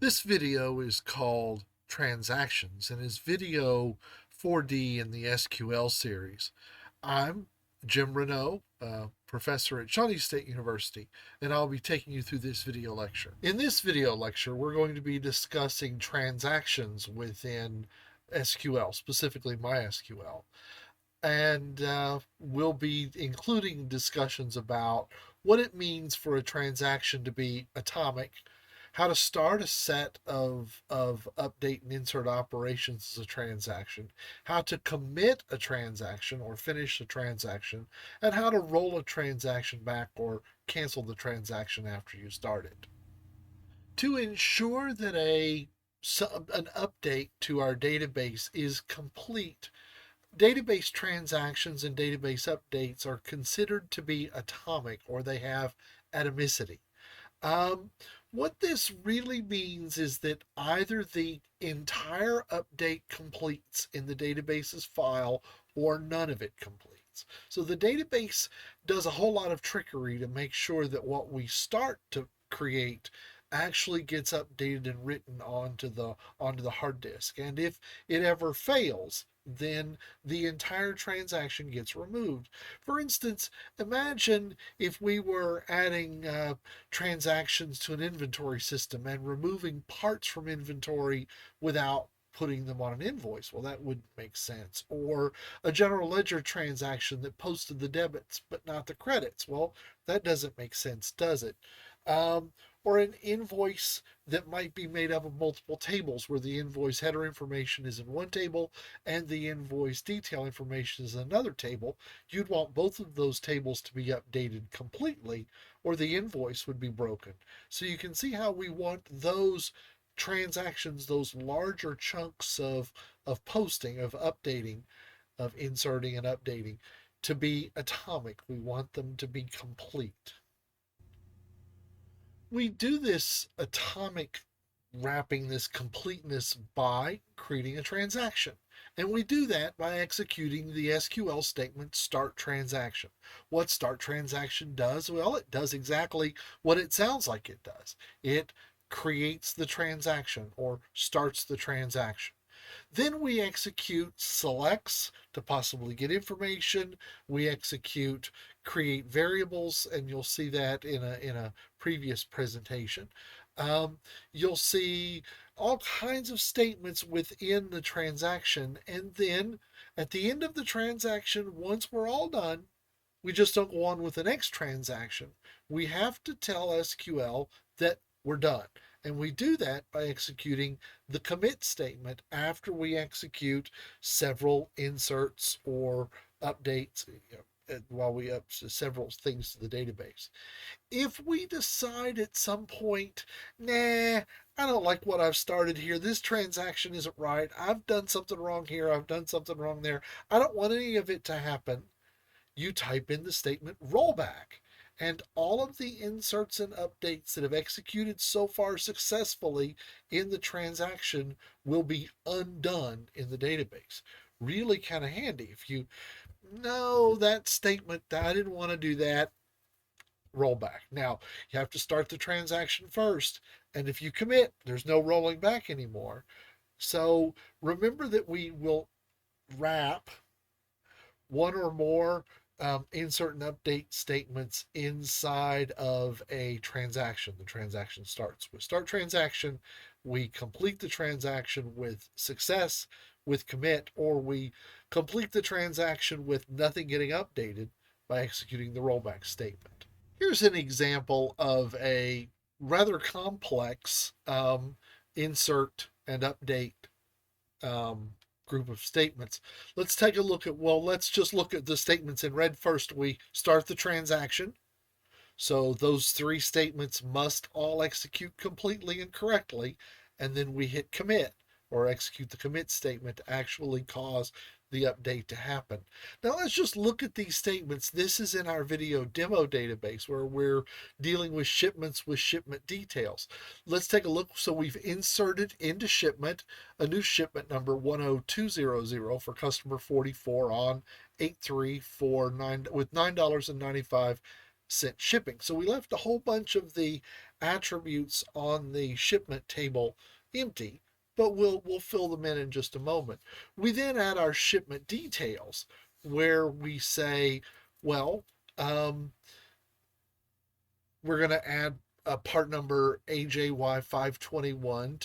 This video is called Transactions and is video 4D in the SQL series. I'm Jim Renault, professor at Shawnee State University, and I'll be taking you through this video lecture. In this video lecture, we're going to be discussing transactions within SQL, specifically MySQL. And we'll be including discussions about what it means for a transaction to be atomic, how to start a set of update and insert operations as a transaction, how to commit a transaction or finish a transaction, and how to roll a transaction back or cancel the transaction after you start it. To ensure that an update to our database is complete, database transactions and database updates are considered to be atomic, or they have atomicity. Um, what this really means is that either the entire update completes in the database's file or none of it completes. So the database does a whole lot of trickery to make sure that what we start to create actually gets updated and written onto the hard disk. And if it ever fails, then the entire transaction gets removed. For instance, imagine if we were adding transactions to an inventory system and removing parts from inventory without putting them on an invoice. Well, that wouldn't make sense. Or a general ledger transaction that posted the debits but not the credits. Well, that doesn't make sense, does it? Um, or an invoice that might be made up of multiple tables where the invoice header information is in one table and the invoice detail information is in another table. You'd want both of those tables to be updated completely or the invoice would be broken. So you can see how we want those transactions, those larger chunks of posting, of updating, of inserting and updating, to be atomic. We want them to be complete. We do this atomic wrapping, this completeness, by creating a transaction. And we do that by executing the SQL statement start transaction. What start transaction does? Well, it does exactly what it sounds like it does. It creates the transaction or starts the transaction. Then we execute selects to possibly get information. We execute create variables, and you'll see that in a previous presentation. You'll see all kinds of statements within the transaction, and then at the end of the transaction, once we're all done, we just don't go on with the next transaction. We have to tell SQL that we're done. And we do that by executing the commit statement after we execute several inserts or updates, while we up several things to the database. If we decide at some point, nah, I don't like what I've started here. This transaction isn't right. I've done something wrong here. I've done something wrong there. I don't want any of it to happen. You type in the statement rollback, and all of the inserts and updates that have executed so far successfully in the transaction will be undone in the database. Really kind of handy. If you know that statement, I didn't want to do that, rollback. Now, you have to start the transaction first, and if you commit, there's no rolling back anymore. So remember that we will wrap one or more insert and update statements inside of a transaction. The transaction starts with start transaction. We complete the transaction with success, with commit, or we complete the transaction with nothing getting updated by executing the rollback statement. Here's an example of a rather complex insert and update group of statements. Let's take a look at, well, let's just look at the statements in red first. We start the transaction. So those three statements must all execute completely and correctly. And then we hit commit or execute the commit statement to actually cause the update to happen. Now let's just look at these statements. This is in our video demo database where we're dealing with shipments with shipment details. Let's take a look. So we've inserted into shipment a new shipment number 10200 for customer 44 on 8349 with $9.95 shipping. So we left a whole bunch of the attributes on the shipment table empty, but we'll fill them in just a moment. We then add our shipment details where we say, well, um, we're going to add a part number AJY521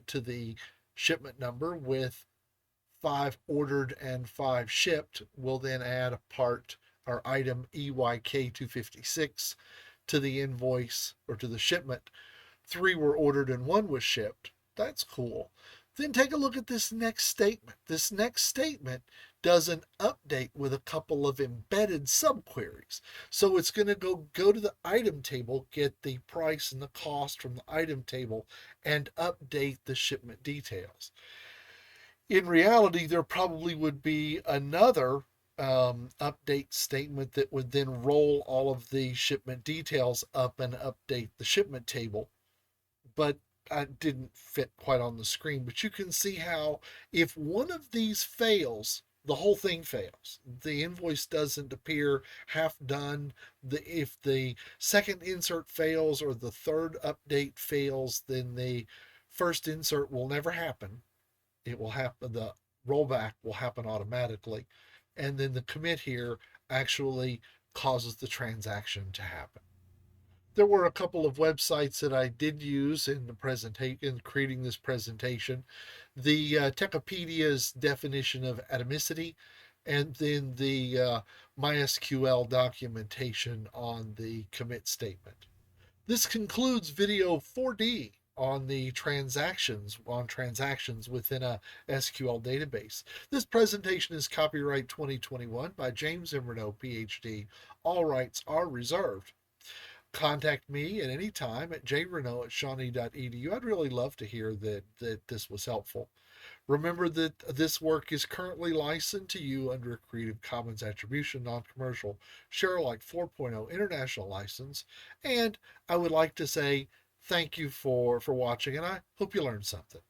to the shipment number with 5 ordered and 5 shipped. We'll then add a part or item EYK256 to the invoice or to the shipment. 3 were ordered and 1 was shipped. That's cool. Then take a look at this next statement. This next statement does an update with a couple of embedded subqueries. So it's going to go to the item table, get the price and the cost from the item table, and update the shipment details. In reality, there probably would be another update statement that would then roll all of the shipment details up and update the shipment table. But I didn't fit quite on the screen. But you can see how if one of these fails, the whole thing fails. The invoice doesn't appear half done. If the second insert fails or the third update fails, then the first insert will never happen. It will happen, the rollback will happen automatically. And then the commit here actually causes the transaction to happen. There were a couple of websites that I did use in the presentation, in creating this presentation. The Techopedia's definition of Atomicity, and then the MySQL documentation on the commit statement. This concludes video 4D on transactions within a SQL database. This presentation is copyright 2021 by James Immerno, PhD. All rights are reserved. Contact me at any time at jrenault@shawnee.edu. I'd really love to hear that this was helpful. Remember that this work is currently licensed to you under a Creative Commons Attribution Non-Commercial Share Alike 4.0 International License. And I would like to say thank you for watching, and I hope you learned something.